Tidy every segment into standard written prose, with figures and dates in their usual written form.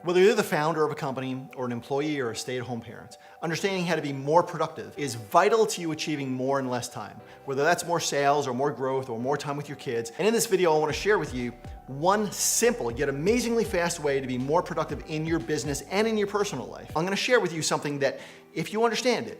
Whether you're the founder of a company or an employee or a stay-at-home parent, understanding how to be more productive is vital to you achieving more in less time, whether that's more sales or more growth or more time with your kids. And in this video, I want to share with you one simple yet amazingly fast way to be more productive in your business and in your personal life. I'm going to share with you something that, if you understand it,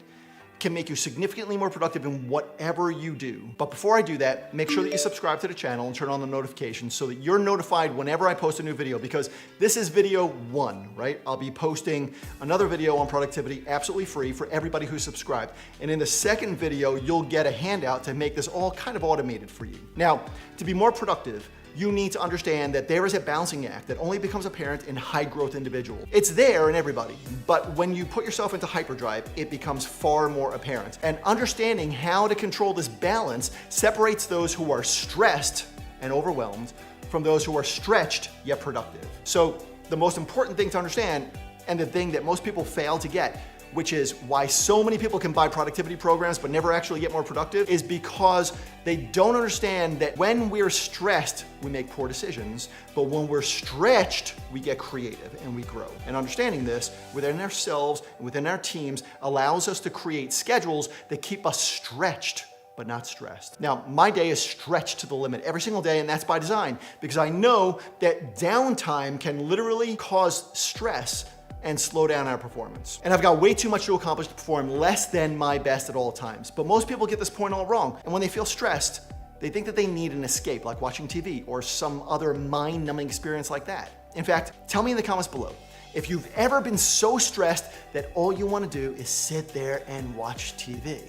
can make you significantly more productive in whatever you do. But before I do that, make sure that you subscribe to the channel and turn on the notifications so that you're notified whenever I post a new video, because this is video 1, right? I'll be posting another video on productivity absolutely free for everybody who's subscribed. And in the second video, you'll get a handout to make this all kind of automated for you. Now, to be more productive, you need to understand that there is a balancing act that only becomes apparent in high growth individuals. It's there in everybody, but when you put yourself into hyperdrive, it becomes far more apparent. And understanding how to control this balance separates those who are stressed and overwhelmed from those who are stretched yet productive. So the most important thing to understand, and the thing that most people fail to get, which is why so many people can buy productivity programs but never actually get more productive, is because they don't understand that when we're stressed, we make poor decisions, but when we're stretched, we get creative and we grow. And understanding this within ourselves and within our teams allows us to create schedules that keep us stretched but not stressed. Now, my day is stretched to the limit every single day, and that's by design, because I know that downtime can literally cause stress and slow down our performance. And I've got way too much to accomplish to perform less than my best at all times. But most people get this point all wrong. And when they feel stressed, they think that they need an escape, like watching TV or some other mind-numbing experience like that. In fact, tell me in the comments below if you've ever been so stressed that all you want to do is sit there and watch TV.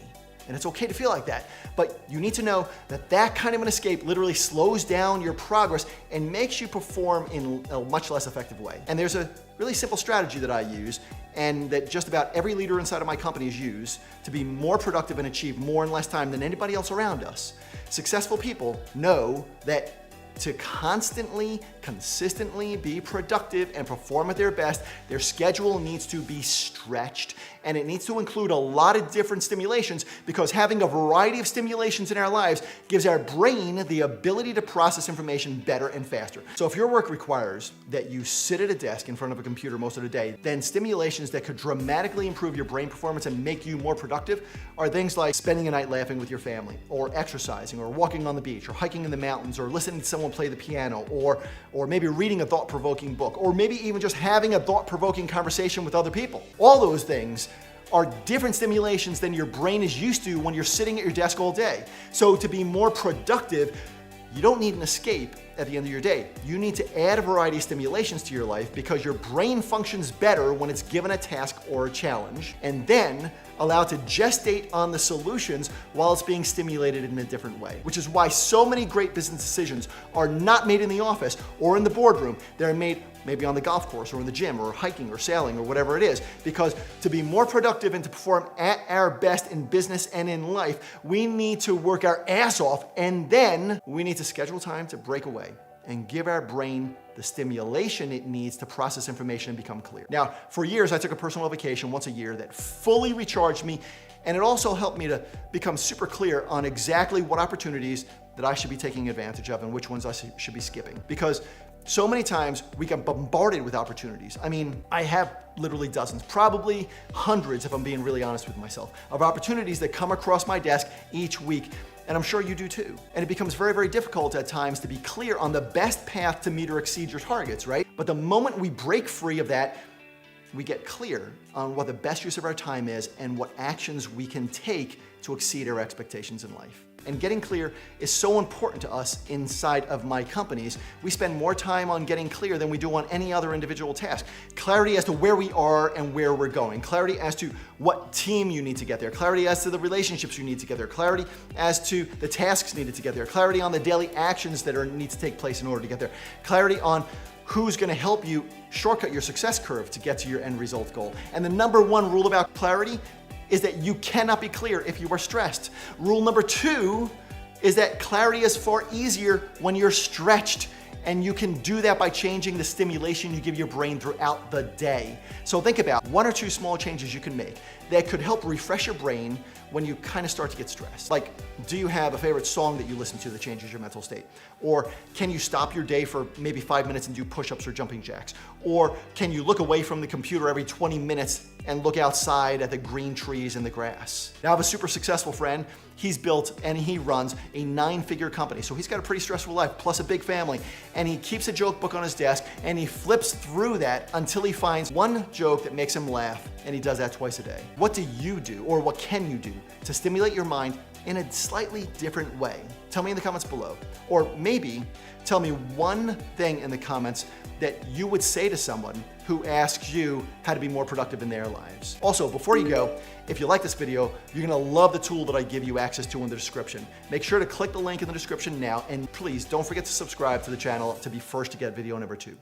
And it's okay to feel like that, but you need to know that that kind of an escape literally slows down your progress and makes you perform in a much less effective way. And there's a really simple strategy that I use, and that just about every leader inside of my companies use to be more productive and achieve more in less time than anybody else around us. Successful people know that to constantly, consistently be productive and perform at their best, their schedule needs to be stretched, and it needs to include a lot of different stimulations, because having a variety of stimulations in our lives gives our brain the ability to process information better and faster. So if your work requires that you sit at a desk in front of a computer most of the day, then stimulations that could dramatically improve your brain performance and make you more productive are things like spending a night laughing with your family, or exercising, or walking on the beach, or hiking in the mountains, or listening to someone play the piano, or maybe reading a thought-provoking book, or maybe even just having a thought-provoking conversation with other people. All those things are different stimulations than your brain is used to when you're sitting at your desk all day. So to be more productive, you don't need an escape at the end of your day. You need to add a variety of stimulations to your life, because your brain functions better when it's given a task or a challenge, and then allowed to gestate on the solutions while it's being stimulated in a different way. Which is why so many great business decisions are not made in the office or in the boardroom. They're made maybe on the golf course or in the gym or hiking or sailing or whatever it is. Because to be more productive and to perform at our best in business and in life, we need to work our ass off, and then we need to schedule time to break away and give our brain the stimulation it needs to process information and become clear. Now, for years, I took a personal vacation once a year that fully recharged me, and it also helped me to become super clear on exactly what opportunities that I should be taking advantage of and which ones I should be skipping. Because so many times we get bombarded with opportunities. I mean, I have literally dozens, probably hundreds, if I'm being really honest with myself, of opportunities that come across my desk each week. And I'm sure you do too. And it becomes very, very difficult at times to be clear on the best path to meet or exceed your targets, right? But the moment we break free of that, we get clear on what the best use of our time is and what actions we can take to exceed our expectations in life. And getting clear is so important to us inside of my companies. We spend more time on getting clear than we do on any other individual task. Clarity as to where we are and where we're going. Clarity as to what team you need to get there. Clarity as to the relationships you need to get there. Clarity as to the tasks needed to get there. Clarity on the daily actions that need to take place in order to get there. Clarity on who's going to help you shortcut your success curve to get to your end result goal. And the number one rule about clarity is that you cannot be clear if you are stressed. Rule number 2 is that clarity is far easier when you're stretched, and you can do that by changing the stimulation you give your brain throughout the day. So think about 1 or 2 small changes you can make that could help refresh your brain when you kind of start to get stressed. Like, do you have a favorite song that you listen to that changes your mental state? Or can you stop your day for maybe 5 minutes and do push-ups or jumping jacks? Or can you look away from the computer every 20 minutes and look outside at the green trees and the grass? Now, I have a super successful friend. He's built and he runs a 9-figure company. So he's got a pretty stressful life, plus a big family. And he keeps a joke book on his desk and he flips through that until he finds one joke that makes him laugh. And he does that twice a day. What do you do, or what can you do to stimulate your mind in a slightly different way? Tell me in the comments below. Or maybe tell me one thing in the comments that you would say to someone who asks you how to be more productive in their lives. Also, before you go, if you like this video, you're gonna love the tool that I give you access to in the description. Make sure to click the link in the description now, and please don't forget to subscribe to the channel to be first to get video number 2.